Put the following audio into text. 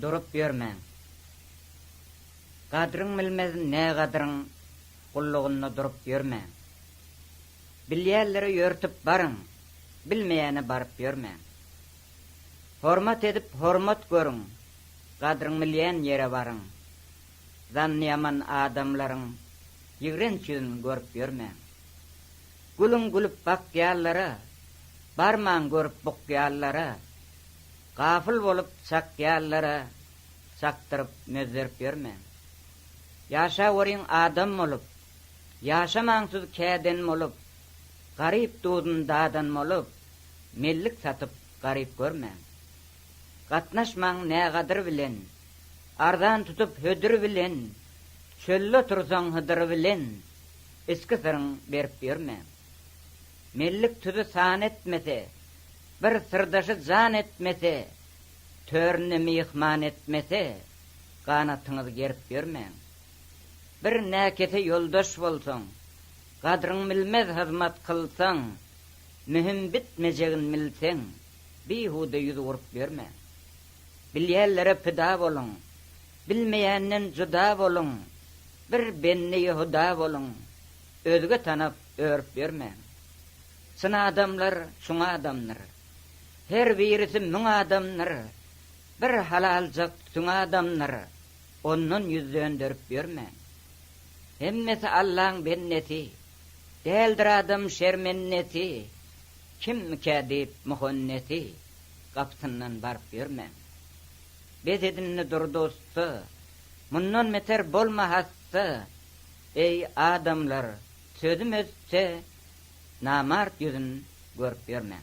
durup bermeň. Gadryň bilmez ne gadryň gullugyny durup bermeň. Bilýärleri ýörtüp barıň, bilmeýäni baryp bermeň. Hormat edip hormat görüň, gadryň bilýän ýere baryň. Zanny ýaman adamlaryň ýigrençigini görüp bermeň. Gülüň gülüp bakýarlara, barmaň görüp bukýarlara, gafil bolup sakýarlara, saktyryp mezerip bermeň. Yaşa weriň adam bolup, yaşamaňsyz käden bolup, garyp dudun dadan bolup, mellik satyp garyp görmeň. Gatnaşmaň nägadyr bilen, ardan tutup hödür bilen, çölle tursaň hydyr bilen, eski syryň berip bermeň. Mellik tüzü san etmese, bir sırdaşı zan etmese, törüne mihman etmese, ganatyňyzy gerip bermeň. Bir näkete yoldaş bolsaň, gadryň bilmez hyzmat kılsaň, mühim bitmejegin bilseň, bihuda ýüz urup berme. Bilýärlere pida boluň, bilmeýänden juda boluň, bir benni Ýehuda boluň, özge tanap örüp berme. Sına adamlar şuňa adamlar, her birisi müň adamlar, bir halaljak şuňa adamlar, ondan ýüz döndürip berme. Hemmesi Allah'ın benneti, däldir adam şermenneti, kim mükadip muhonneti, kapsından barıp berme. Bezedinni dur dostu, mundan meter bolma hassa, ey adamlar, sözüm özse, namart yüzün görüp berme.